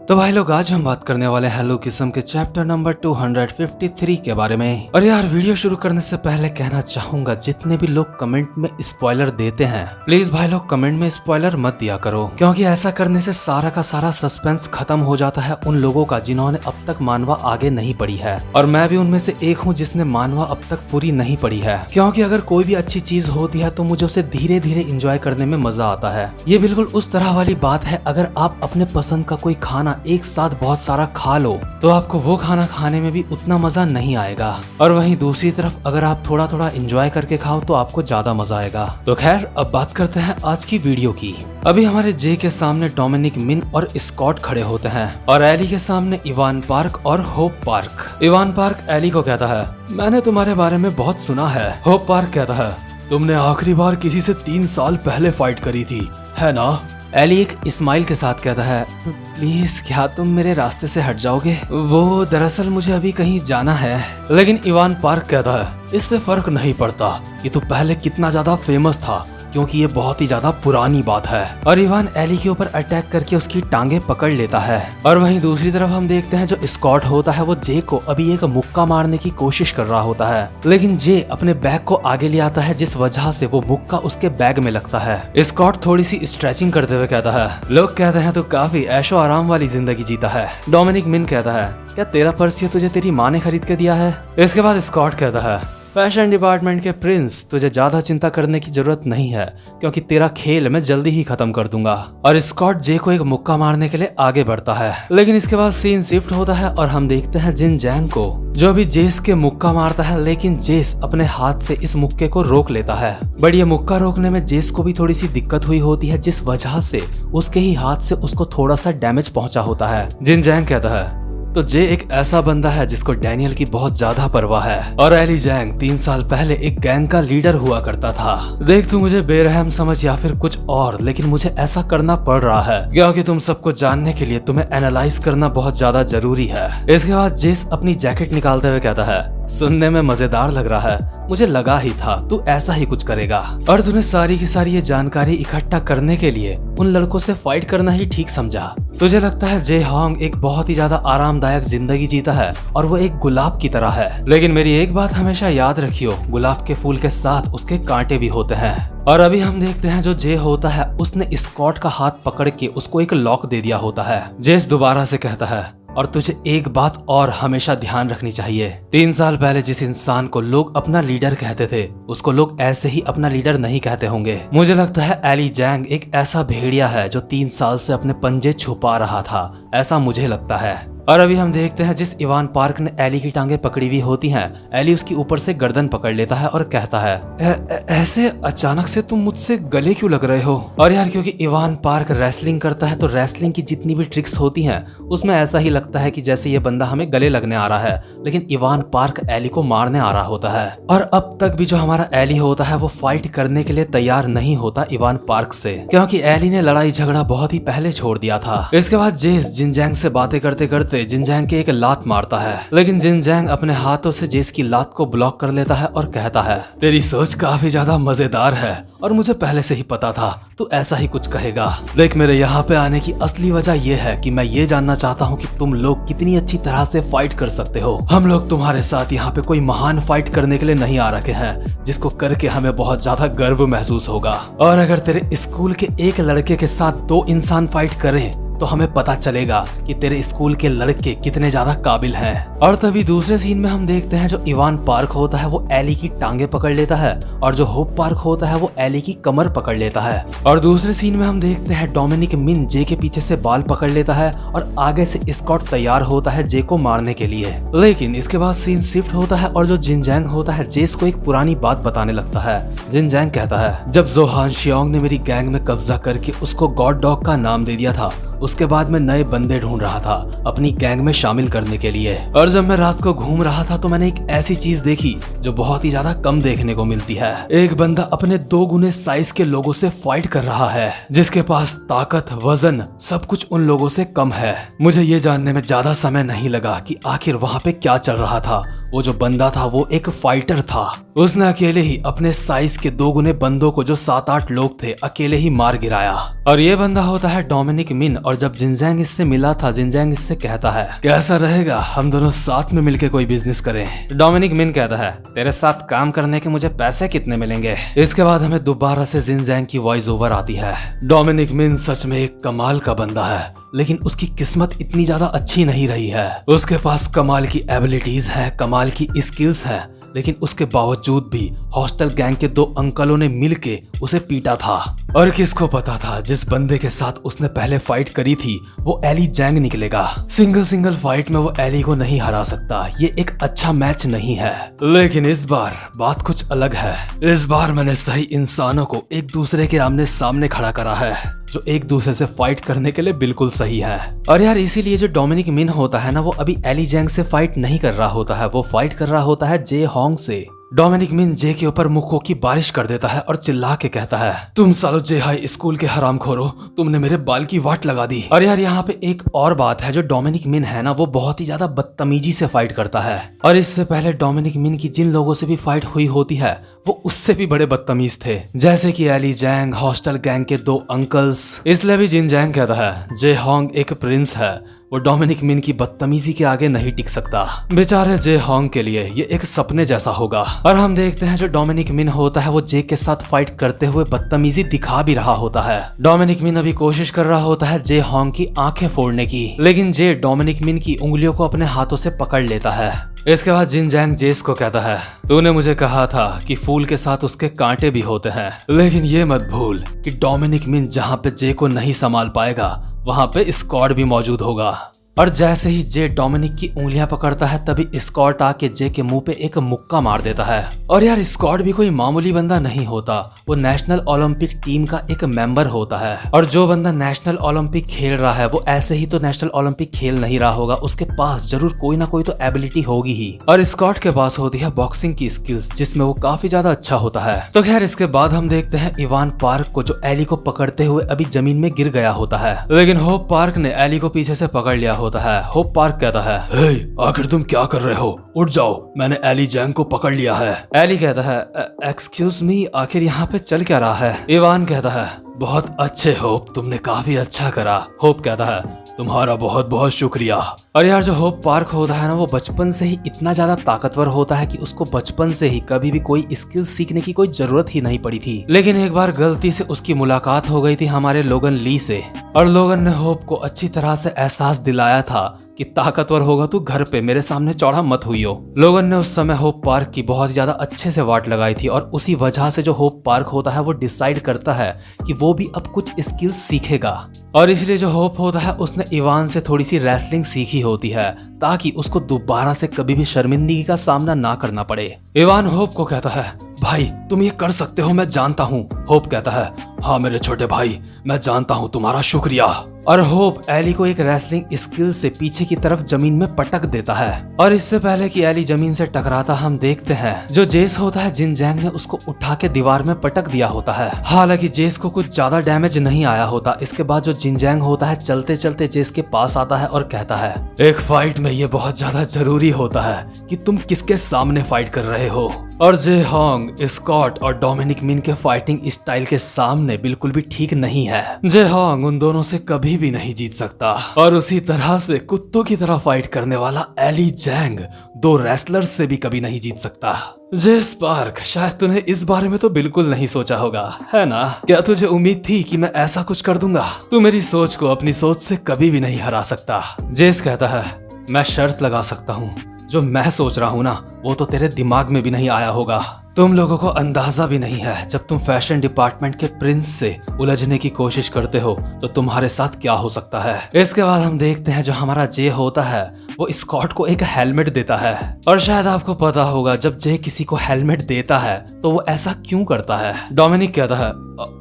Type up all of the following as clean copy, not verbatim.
तो भाई लोग आज हम बात करने वाले हैं हेलो किस्म के चैप्टर नंबर 253 के बारे में। और यार वीडियो शुरू करने से पहले कहना चाहूंगा जितने भी लोग कमेंट में स्पॉइलर देते हैं प्लीज भाई लोग कमेंट में स्पॉइलर मत दिया करो, क्योंकि ऐसा करने से सारा का सारा सस्पेंस खत्म हो जाता है उन लोगों का जिन्होंने अब तक मानवा आगे नहीं पढ़ी है। और मैं भी उनमें से एक हूँ जिसने मानवा अब तक पूरी नहीं पढ़ी है, क्योंकि अगर कोई भी अच्छी चीज होती है तो मुझे उसे धीरे धीरे इंजॉय करने में मजा आता है। ये बिल्कुल उस तरह वाली बात है, अगर आप अपने पसंद का कोई खाना एक साथ बहुत सारा खा लो तो आपको वो खाना खाने में भी उतना मजा नहीं आएगा, और वहीं दूसरी तरफ अगर आप थोड़ा थोड़ा एंजॉय करके खाओ तो आपको ज्यादा मजा आएगा। तो खैर अब बात करते हैं आज की वीडियो की। अभी हमारे जे के सामने डोमिनिक मिन और स्कॉट खड़े होते हैं और एली के सामने इवान पार्क और Hope Park. Evan Park Ellie को कहता है, मैंने तुम्हारे बारे में बहुत सुना है। होप पार्क कहता है, तुमने आखिरी बार किसी से 3 साल पहले फाइट करी थी, है ना? एली एक स्माइल के साथ कहता है, प्लीज क्या तुम मेरे रास्ते से हट जाओगे? वो दरअसल मुझे अभी कहीं जाना है। लेकिन इवान पार्क कहता है, इससे फर्क नहीं पड़ता कि तू पहले कितना ज्यादा फेमस था, क्योंकि ये बहुत ही ज्यादा पुरानी बात है। और इवान एली के ऊपर अटैक करके उसकी टांगे पकड़ लेता है। और वहीं दूसरी तरफ हम देखते हैं जो स्कॉट होता है वो जे को अभी एक मुक्का मारने की कोशिश कर रहा होता है, लेकिन जे अपने बैग को आगे ले आता है जिस वजह से वो मुक्का उसके बैग में लगता है। स्कॉट थोड़ी सी स्ट्रेचिंग करते हुए कहता है, लोग कहते हैं तो काफी ऐशो आराम वाली जिंदगी जीता है। डोमिनिक मिन कहता है, क्या तेरा पर्स ये तुझे तेरी माँ ने खरीद के दिया है? इसके बाद स्कॉट कहता है, फैशन डिपार्टमेंट के प्रिंस, तुझे ज्यादा चिंता करने की जरूरत नहीं है, क्योंकि तेरा खेल मैं जल्दी ही खत्म कर दूंगा। और स्कॉट जे को एक मुक्का मारने के लिए आगे बढ़ता है, लेकिन इसके बाद सीन शिफ्ट होता है और हम देखते हैं जिन जैंग को, जो अभी जेस के मुक्का मारता है, लेकिन जेस अपने हाथ से इस मुक्के को रोक लेता है। बट ये मुक्का रोकने में जेस को भी थोड़ी सी दिक्कत हुई होती है, जिस वजह से उसके ही हाथ से उसको थोड़ा सा डैमेज पहुंचा होता है। जिन जैंग कहता है, तो जे एक ऐसा बंदा है जिसको डैनियल की बहुत ज्यादा परवाह है, और एली जैंग 3 साल पहले एक गैंग का लीडर हुआ करता था। देख तू मुझे बेरहम समझ या फिर कुछ और, लेकिन मुझे ऐसा करना पड़ रहा है क्योंकि तुम सबको जानने के लिए तुम्हें एनालाइज करना बहुत ज्यादा जरूरी है। इसके बाद जेस अपनी जैकेट निकालते हुए कहता है, सुनने में मजेदार लग रहा है, मुझे लगा ही था तू ऐसा ही कुछ करेगा, और तूने सारी की सारी ये जानकारी इकट्ठा करने के लिए उन लड़कों से फाइट करना ही ठीक समझा। तुझे लगता है जे होंग एक बहुत ही ज्यादा आरामदायक जिंदगी जीता है और वो एक गुलाब की तरह है, लेकिन मेरी एक बात हमेशा याद रखियो, गुलाब के फूल के साथ उसके कांटे भी होते हैं। और अभी हम देखते हैं जो जे होता है उसने स्कॉट का हाथ पकड़ के उसको एक लॉक दे दिया होता है। जेस दोबारा से कहता है, और तुझे एक बात और हमेशा ध्यान रखनी चाहिए, 3 साल पहले जिस इंसान को लोग अपना लीडर कहते थे उसको लोग ऐसे ही अपना लीडर नहीं कहते होंगे। मुझे लगता है एली जैंग एक ऐसा भेड़िया है जो 3 साल से अपने पंजे छुपा रहा था, ऐसा मुझे लगता है। और अभी हम देखते हैं जिस इवान पार्क ने एली की टांगे पकड़ी हुई होती हैं, एली उसकी ऊपर से गर्दन पकड़ लेता है और कहता है, ऐसे अचानक से तुम मुझसे गले क्यों लग रहे हो? और यार क्योंकि इवान पार्क रेसलिंग करता है तो रेसलिंग की जितनी भी ट्रिक्स होती हैं उसमें ऐसा ही लगता है कि जैसे ये बंदा हमें गले लगने आ रहा है, लेकिन इवान पार्क एली को मारने आ रहा होता है। और अब तक भी जो हमारा एली होता है वो फाइट करने के लिए तैयार नहीं होता इवान पार्क से, क्योंकि एली ने लड़ाई झगड़ा बहुत ही पहले छोड़ दिया था। इसके बाद जेस जिनजैंग से बातें करते करते जिनजैंग के एक लात मारता है, लेकिन जिनजैंग अपने हाथों से जेस की लात को ब्लॉक कर लेता है और कहता है, तेरी सोच काफी ज्यादा मजेदार है और मुझे पहले से ही पता था तू ऐसा ही कुछ कहेगा। देख मेरे यहाँ पे आने की असली वजह यह है कि मैं ये जानना चाहता हूँ कि तुम लोग कितनी अच्छी तरह से फाइट कर सकते हो। हम लोग तुम्हारे साथ यहाँ पे कोई महान फाइट करने के लिए नहीं आ रखे हैं जिसको करके हमें बहुत ज्यादा गर्व महसूस होगा, और अगर तेरे स्कूल के एक लड़के के साथ 2 इंसान फाइट करें तो हमें पता चलेगा कि तेरे स्कूल के लड़के कितने ज्यादा काबिल हैं। और तभी दूसरे सीन में हम देखते हैं जो इवान पार्क होता है वो एली की टांगे पकड़ लेता है, और जो होप पार्क होता है वो एली की कमर पकड़ लेता है। और दूसरे सीन में हम देखते हैं डोमिनिक मिन जे के पीछे से बाल पकड़ लेता है और आगे से स्कॉट तैयार होता है जे को मारने के लिए। लेकिन इसके बाद सीन शिफ्ट होता है और जो जिनजैंग होता है जेस को एक पुरानी बात बताने लगता है। जिनजैंग कहता है, जब जोहान शियोंग ने मेरी गैंग में कब्जा करके उसको गॉड डॉग का नाम दे दिया था, उसके बाद मैं नए बंदे ढूंढ रहा था अपनी गैंग में शामिल करने के लिए, और जब मैं रात को घूम रहा था तो मैंने एक ऐसी चीज देखी जो बहुत ही ज्यादा कम देखने को मिलती है। एक बंदा अपने 2 गुने साइज के लोगों से फाइट कर रहा है, जिसके पास ताकत, वजन सब कुछ उन लोगों से कम है। मुझे ये जानने में ज्यादा समय नहीं लगा कि आखिर वहाँ पे क्या चल रहा था। वो जो बंदा था वो एक फाइटर था, उसने अकेले ही अपने साइज के 2 गुने बंदों को, जो 7-8 लोग थे, अकेले ही मार गिराया। और ये बंदा होता है डोमिनिक मिन। और जब जिनजैंग इससे मिला था, जिनजैंग इससे कहता है, कैसा रहेगा हम दोनों साथ में मिलकर कोई बिजनेस करें। डोमिनिक मिन कहता है, तेरे साथ काम करने के मुझे पैसे कितने मिलेंगे। इसके बाद हमें दोबारा से जिनजैंग की वॉइस ओवर आती है। डोमिनिक मिन सच में एक कमाल का बंदा है, लेकिन उसकी किस्मत इतनी ज्यादा अच्छी नहीं रही है। उसके पास कमाल की एबिलिटीज है, कमाल की स्किल्स है, लेकिन उसके बावजूद भी हॉस्टल गैंग के 2 अंकलों ने मिलके उसे पीटा था। और किसको पता था जिस बंदे के साथ उसने पहले फाइट करी थी वो एली जैंग निकलेगा। सिंगल फाइट में वो एली को नहीं हरा सकता। ये एक अच्छा मैच नहीं है। लेकिन इस बार बात कुछ अलग है। इस बार मैंने सही इंसानों को एक दूसरे के आमने सामने खड़ा करा है, जो एक दूसरे से फाइट करने के लिए बिल्कुल सही है। और यार इसीलिए जो डोमिनिक मिन होता है ना, वो अभी एली जैंग से फाइट नहीं कर रहा होता है, वो फाइट कर रहा होता है जे होंग से। डोमिनिक मिन जे के ऊपर मुक्कों की बारिश कर देता है और चिल्ला के कहता है, तुम सालो जे हाई स्कूल के हरामखोरो, तुमने मेरे बाल की वाट लगा दी। और यार यहाँ पे एक और बात है, जो डोमिनिक मिन है ना, वो बहुत ही ज्यादा बदतमीजी से फाइट करता है। और इससे पहले डोमिनिक मिन की जिन लोगों से भी फाइट हुई होती है वो उससे भी बड़े बदतमीज थे, जैसे कि एली जैंग, हॉस्टल गैंग के 2 अंकल्स। इसलिए भी जिन जैंग कहता है, जे होंग एक प्रिंस है, वो डोमिनिक मिन की बदतमीजी के आगे नहीं टिक सकता। बेचारे जे होंग के लिए ये एक सपने जैसा होगा। और हम देखते हैं जो डोमिनिक मिन होता है वो जे के साथ फाइट करते हुए बदतमीजी दिखा भी रहा होता है। डोमिनिक मिन अभी कोशिश कर रहा होता है जे होंग की आंखें फोड़ने की, लेकिन जे डोमिनिक मिन की उंगलियों को अपने हाथों से पकड़ लेता है। इसके बाद जिनजैंग जेस को कहता है, तूने मुझे कहा था कि फूल के साथ उसके कांटे भी होते हैं, लेकिन ये मत भूल कि डोमिनिक मिन जहाँ पे जे को नहीं संभाल पाएगा वहाँ पे स्कॉट भी मौजूद होगा। और जैसे ही जे डोमिनिक की उंगलियां पकड़ता है तभी स्कॉट आके जे के मुंह पे एक मुक्का मार देता है। और यार स्कॉट भी कोई मामूली बंदा नहीं होता, वो नेशनल ओलंपिक टीम का एक मेंबर होता है। और जो बंदा नेशनल ओलंपिक खेल रहा है वो ऐसे ही तो नेशनल ओलंपिक खेल नहीं रहा होगा, उसके पास जरूर कोई ना कोई तो एबिलिटी होगी ही। और स्कॉट के पास होती है बॉक्सिंग की स्किल्स, जिसमें वो काफी ज्यादा अच्छा होता है। तो खैर इसके बाद हम देखते हैं इवान पार्क को, जो एली को पकड़ते हुए अभी जमीन में गिर गया होता है, लेकिन होप पार्क ने एली को पीछे से पकड़ लिया होता है। होप पार्क कहता है, हे, आखिर तुम क्या कर रहे हो, उठ जाओ, मैंने एली जैंग को पकड़ लिया है। एली कहता है, एक्सक्यूज मी, आखिर यहाँ पे चल क्या रहा है। इवान कहता है, बहुत अच्छे होप, तुमने काफी अच्छा करा। होप कहता है, तुम्हारा बहुत बहुत शुक्रिया। और यार जो होप पार्क होता है ना, वो बचपन से ही इतना ज्यादा ताकतवर होता है कि उसको बचपन से ही कभी भी कोई स्किल सीखने की कोई जरूरत ही नहीं पड़ी थी। लेकिन एक बार गलती से उसकी मुलाकात हो गई थी हमारे लोगन ली से, और लोगन ने होप को अच्छी तरह से एहसास दिलाया था कि ताकतवर होगा तू, घर पे मेरे सामने चौड़ा मत हुईयो। लोगन ने उस समय होप पार्क की बहुत ज्यादा अच्छे से वाट लगाई थी, और उसी वजह से जो होप पार्क होता है वो डिसाइड करता है कि वो भी अब कुछ स्किल्स सीखेगा। और इसलिए जो होप होता है उसने इवान से थोड़ी सी रेसलिंग सीखी होती है, ताकि उसको दोबारा से कभी भी शर्मिंदगी का सामना ना करना पड़े। इवान होप को कहता है, भाई तुम ये कर सकते हो, मैं जानता हूँ। होप कहता है, हाँ मेरे छोटे भाई, मैं जानता हूँ, तुम्हारा शुक्रिया। और होप एली को एक रेसलिंग स्किल से पीछे की तरफ जमीन में पटक देता है। और इससे पहले कि एली जमीन से टकराता हम देखते हैं जो जेस होता है, जिनजैंग ने उसको उठा के दीवार में पटक दिया होता है। हालांकि जेस को कुछ ज्यादा डैमेज नहीं आया होता। इसके बाद जो जिनजैंग होता है चलते चलते जेस के पास आता है और कहता है, एक फाइट में ये बहुत ज्यादा जरूरी होता है कि तुम किसके सामने फाइट कर रहे हो। और जे होंग, स्कॉट और डोमिनिक मिन के फाइटिंग स्टाइल के सामने बिल्कुल भी ठीक नहीं है। जे होंग उन दोनों से कभी भी नहीं जीत सकता, और उसी तरह से कुत्तों की तरह फाइट करने वाला एली जैंग 2 रेसलर्स से भी कभी नहीं जीत सकता। जे स्पार्क, शायद तूने इस बारे में तो बिल्कुल नहीं सोचा होगा, है ना? क्या तुझे उम्मीद थी कि मैं ऐसा कुछ कर दूंगा? तू मेरी सोच को अपनी सोच से कभी भी नहीं हरा सकता। जेस कहता है, मैं शर्त लगा सकता हूँ, जो मैं सोच रहा हूँ ना वो तो तेरे दिमाग में भी नहीं आया होगा। तुम लोगों को अंदाजा भी नहीं है, जब तुम फैशन डिपार्टमेंट के प्रिंस से उलझने की कोशिश करते हो तो तुम्हारे साथ क्या हो सकता है। इसके बाद हम देखते हैं जो हमारा जे होता है वो स्कॉट को एक हेलमेट देता है। और शायद आपको पता होगा जब जे किसी को हेलमेट देता है तो वो ऐसा क्यों करता है। डोमिनिक कहता है,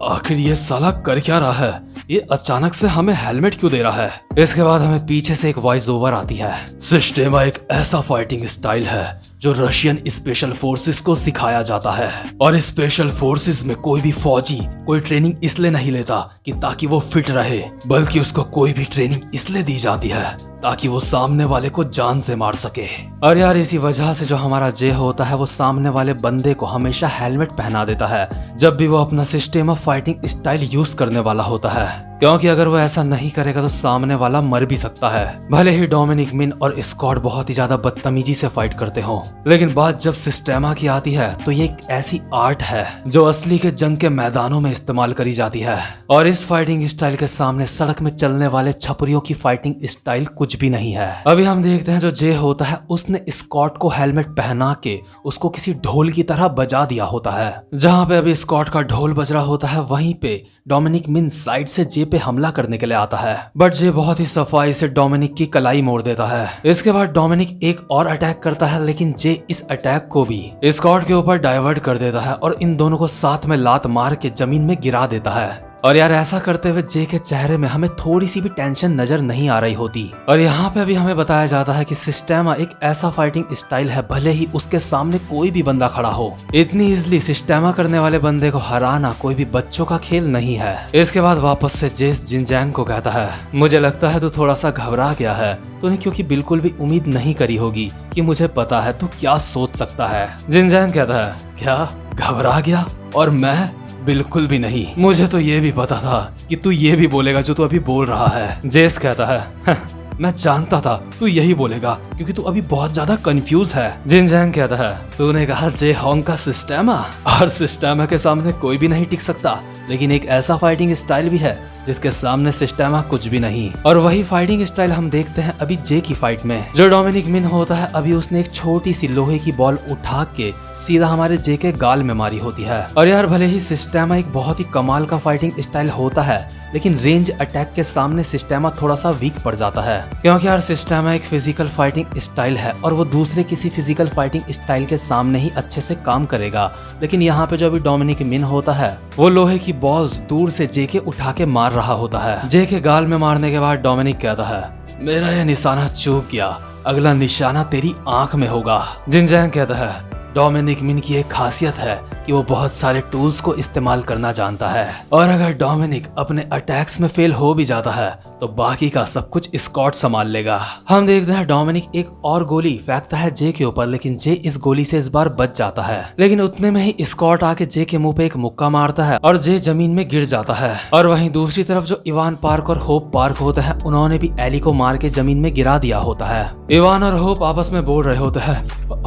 आखिर ये साला कर क्या रहा है, ये अचानक से हमें हेलमेट क्यों दे रहा है। इसके बाद हमें पीछे से एक वॉइस ओवर आती है, सिस्टेमा एक ऐसा फाइटिंग स्टाइल है जो रशियन स्पेशल फोर्सेस को सिखाया जाता है, और स्पेशल फोर्सेस में कोई भी फौजी कोई ट्रेनिंग इसलिए नहीं लेता कि ताकि वो फिट रहे, बल्कि उसको कोई भी ट्रेनिंग इसलिए दी जाती है ताकि वो सामने वाले को जान से मार सके। और यार इसी वजह से जो हमारा जे होता है वो सामने वाले बंदे को हमेशा हेलमेट पहना देता है जब भी वो अपना system of fighting style use करने वाला होता है, क्योंकि अगर वो ऐसा नहीं करेगा तो सामने वाला मर भी सकता है। भले ही डोमिनिक मिन और स्कॉट बहुत ही ज्यादा बदतमीजी से फाइट करते हो, लेकिन बात जब सिस्टेमा की आती है तो ये एक ऐसी आर्ट है जो असली के जंग के मैदानों में इस्तेमाल करी जाती है। और इस फाइटिंग स्टाइल के सामने सड़क में चलने वाले छपरियों की फाइटिंग स्टाइल कुछ भी नहीं है। अभी हम देखते हैं जो जे होता है उसने स्कॉट को हेलमेट पहना के उसको किसी ढोल की तरह बजा दिया होता है। जहाँ पे अभी स्कॉट का ढोल बज रहा होता है वहीं पे डोमिनिक मिन साइड से जे पे हमला करने के लिए आता है, बट जे बहुत ही सफाई से डोमिनिक की कलाई मोड़ देता है। इसके बाद डोमिनिक एक और अटैक करता है, लेकिन जे इस अटैक को भी स्कॉट के ऊपर डाइवर्ट कर देता है और इन दोनों को साथ में लात मार के जमीन में गिरा देता है। और यार ऐसा करते हुए जे के चेहरे में हमें थोड़ी सी भी टेंशन नजर नहीं आ रही होती। और यहाँ पे अभी हमें बताया जाता है कि सिस्टेमा एक ऐसा फाइटिंग स्टाइल है भले ही उसके सामने कोई भी बंदा खड़ा हो, इतनी इजली सिस्टेमा करने वाले बंदे को हराना कोई भी बच्चों का खेल नहीं है। इसके बाद वापस से जेस जिनजैंग को कहता है, मुझे लगता है तू थोड़ा सा घबरा गया है, तूने क्योंकि बिल्कुल भी उम्मीद नहीं करी होगी कि मुझे पता है तू क्या सोच सकता है। जिनजैंग कहता है, क्या घबरा गया? और मैं बिल्कुल भी नहीं, मुझे तो ये भी पता था कि तू ये भी बोलेगा जो तू अभी बोल रहा है। जेस कहता है, मैं जानता था तू यही बोलेगा क्योंकि तू अभी बहुत ज्यादा कंफ्यूज है। जिनजैंग कहता है, तूने कहा जे होंग का सिस्टेमा, और सिस्टेमा के सामने कोई भी नहीं टिक सकता, लेकिन एक ऐसा फाइटिंग स्टाइल भी है जिसके सामने सिस्टेमा कुछ भी नहीं। और वही फाइटिंग स्टाइल हम देखते हैं अभी जे की फाइट में। जो डोमिनिक मिन होता है अभी उसने एक छोटी सी लोहे की बॉल उठा के सीधा हमारे जे के गाल में मारी होती है। और यार भले ही सिस्टेमा एक बहुत ही कमाल का फाइटिंग स्टाइल होता है, लेकिन रेंज अटैक के सामने सिस्टेमा थोड़ा सा वीक पड़ जाता है, क्योंकि यार सिस्टेमा एक फिजिकल फाइटिंग स्टाइल है और वो दूसरे किसी फिजिकल फाइटिंग स्टाइल के सामने ही अच्छे से काम करेगा। लेकिन यहाँ पे जो अभी डोमिनिक मिन होता है वो लोहे की बॉल्स दूर से जे के उठा के मार रहा होता है। जे के गाल में मारने के बाद डोमिनिक कहता है, मेरा यह निशाना चूक गया, अगला निशाना तेरी आंख में होगा। जिनजैंग कहता है, डोमिनिक मिन की एक खासियत है कि वो बहुत सारे टूल्स को इस्तेमाल करना जानता है, और अगर डोमिनिक अपने अटैक्स में फेल हो भी जाता है तो बाकी का सब कुछ स्कॉट संभाल लेगा। हम देखते हैं डोमिनिक एक और गोली फेंकता है जे के ऊपर, लेकिन जे इस गोली से इस बार बच जाता है। लेकिन उतने में ही स्कॉट आके जे के मुंह पे एक मुक्का मारता है और जे जमीन में गिर जाता है। और वहीं दूसरी तरफ जो इवान पार्क और होप पार्क होते हैं उन्होंने भी एली को मार के जमीन में गिरा दिया होता है। इवान और होप आपस में बोल रहे होते हैं,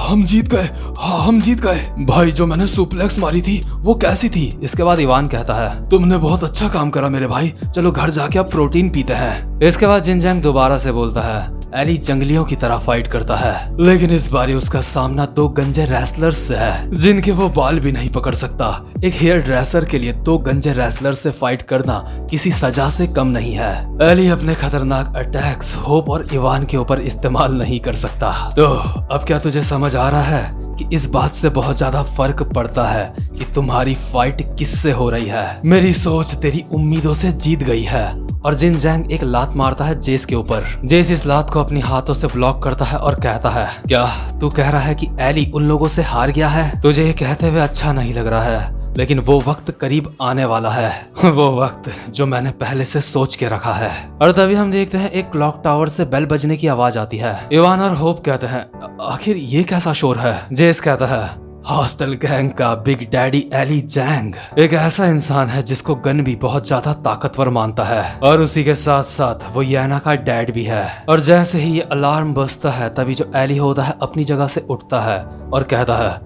हम जीत गए, हम जीत गए। भाई जो मैंने सुप्लेक्स मारी थी वो कैसी थी? इसके बाद इवान कहता है, तुमने बहुत अच्छा काम करा मेरे भाई, चलो घर जाके अब प्रोटीन पीते हैं। इसके बाद जिनजैंग दोबारा से बोलता है, एली जंगलियों की तरह फाइट करता है, लेकिन इस बार उसका सामना दो गंजे रेसलर्स से है जिनके वो बाल भी नहीं पकड़ सकता। एक हेयर ड्रेसर के लिए दो गंजे रेसलर से फाइट करना किसी सजा से कम नहीं है। एली अपने खतरनाक अटैक्स होप और इवान के ऊपर इस्तेमाल नहीं कर सकता। तो अब क्या तुझे समझ आ रहा है कि इस बात से बहुत ज्यादा फर्क पड़ता है कि तुम्हारी फाइट किससे हो रही है? मेरी सोच तेरी उम्मीदों से जीत गई है। और जिनजैंग एक लात मारता है जेस के ऊपर। जेस इस लात को अपनी हाथों से ब्लॉक करता है और कहता है, क्या तू कह रहा है कि एली उन लोगों से हार गया है? तुझे ये कहते हुए अच्छा नहीं लग रहा है, लेकिन वो वक्त करीब आने वाला है, वो वक्त जो मैंने पहले से सोच के रखा है। और तभी हम देखते हैं एक क्लॉक टावर से बेल बजने की आवाज आती है। इवान और होप कहते हैं, आखिर ये कैसा शोर है? जेस कहता है, हॉस्टल गैंग का बिग डैडी एली जैंग एक ऐसा इंसान है जिसको गन भी बहुत ज्यादा ताकतवर मानता है, और उसी के साथ साथ वो येना का डैड भी है। और जैसे ही ये अलार्म बजता है तभी जो एली होता है अपनी जगह से उठता है और कहता है,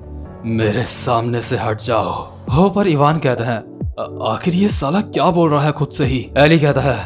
मेरे सामने से हट जाओ। होप और इवान कहते हैं, आखिर ये साला क्या बोल रहा है खुद से ही? एली कहता है,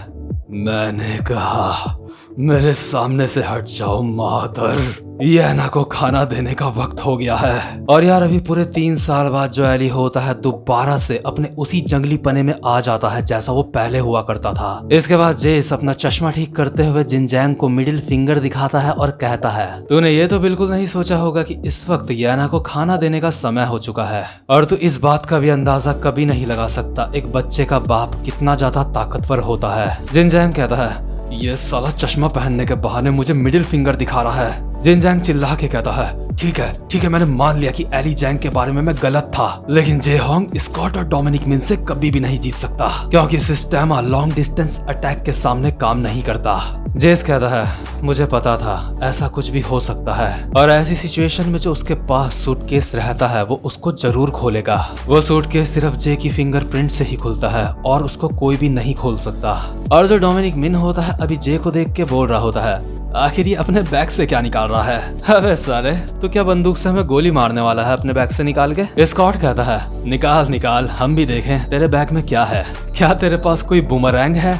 मैंने कहा मेरे सामने से हट जाओ मादर, येना को खाना देने का वक्त हो गया है। और यार अभी पूरे 3 साल बाद जो एली होता है दोबारा से अपने उसी जंगली पने में आ जाता है जैसा वो पहले हुआ करता था। इसके बाद जेस अपना चश्मा ठीक करते हुए जिनजैंग को मिडिल फिंगर दिखाता है और कहता है, तूने ये तो बिल्कुल नहीं सोचा होगा कि इस वक्त येना को खाना देने का समय हो चुका है, और तू इस बात का भी अंदाजा कभी नहीं लगा सकता एक बच्चे का बाप कितना ज्यादा ताकतवर होता है। जिनजैंग कहता है, ये साला चश्मा पहनने के बहाने मुझे मिडिल फिंगर दिखा रहा है। जिनजैंग चिल्ला के कहता है, ठीक है मैंने मान लिया कि एली जैंग के बारे में मैं गलत था, लेकिन जे होंग स्कॉट और डोमिनिक मिन से कभी भी नहीं जीत सकता, क्योंकि सिस्टेमा लॉन्ग डिस्टेंस अटैक के सामने काम नहीं करता। जेस कहता है मुझे पता था ऐसा कुछ भी हो सकता है और ऐसी सिचुएशन में जो उसके पास सूटकेस रहता है वो उसको जरूर खोलेगा। वो सूटकेस सिर्फ जे की फिंगरप्रिंट से ही खुलता है और उसको कोई भी नहीं खोल सकता। और जो डोमिनिक मिन होता है अभी जे को देख के बोल रहा होता है आखिर ये अपने बैग से क्या निकाल रहा है। अबे साले तू क्या बंदूक से हमें गोली मारने वाला है अपने बैग से निकाल के। स्कॉट कहता है निकाल निकाल हम भी देखें तेरे बैग में क्या है, क्या तेरे पास कोई बूमरैंग है।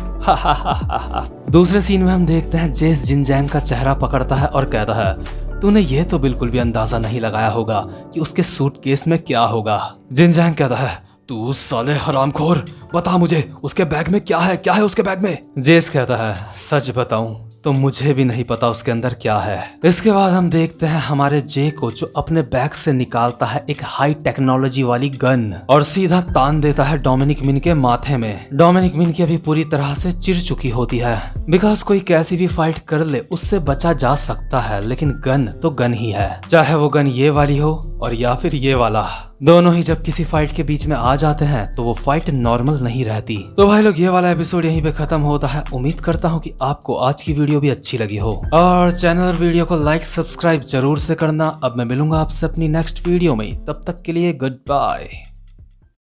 दूसरे सीन में हम देखते हैं जेस जिनजैंग का चेहरा पकड़ता है और कहता है तूने ये तो बिल्कुल भी अंदाजा नहीं लगाया होगा कि उसके सूटकेस में क्या होगा। जिनजैंग कहता है तू साले हरामखोर बता मुझे उसके बैग में क्या है उसके बैग में। जेस कहता है सच बताऊं तो मुझे भी नहीं पता उसके अंदर क्या है। इसके बाद हम देखते हैं हमारे जे को जो अपने बैग से निकालता है एक हाई टेक्नोलॉजी वाली गन और सीधा तान देता है डोमिनिक मिन के माथे में। डोमिनिक मिन की अभी पूरी तरह से चिढ़ चुकी होती है बिकॉज कोई कैसी भी फाइट कर ले उससे बचा जा सकता है लेकिन गन तो गन ही है, चाहे वो गन ये वाली हो और या फिर ये वाला। दोनों ही जब किसी फाइट के बीच में आ जाते हैं तो वो फाइट नॉर्मल नहीं रहती। तो भाई लोग ये वाला एपिसोड यहीं पे खत्म होता है। उम्मीद करता हूँ कि आपको आज की वीडियो भी अच्छी लगी हो और चैनल और वीडियो को लाइक सब्सक्राइब जरूर से करना। अब मैं मिलूंगा आपसे अपनी नेक्स्ट वीडियो में, तब तक के लिए गुड बाय।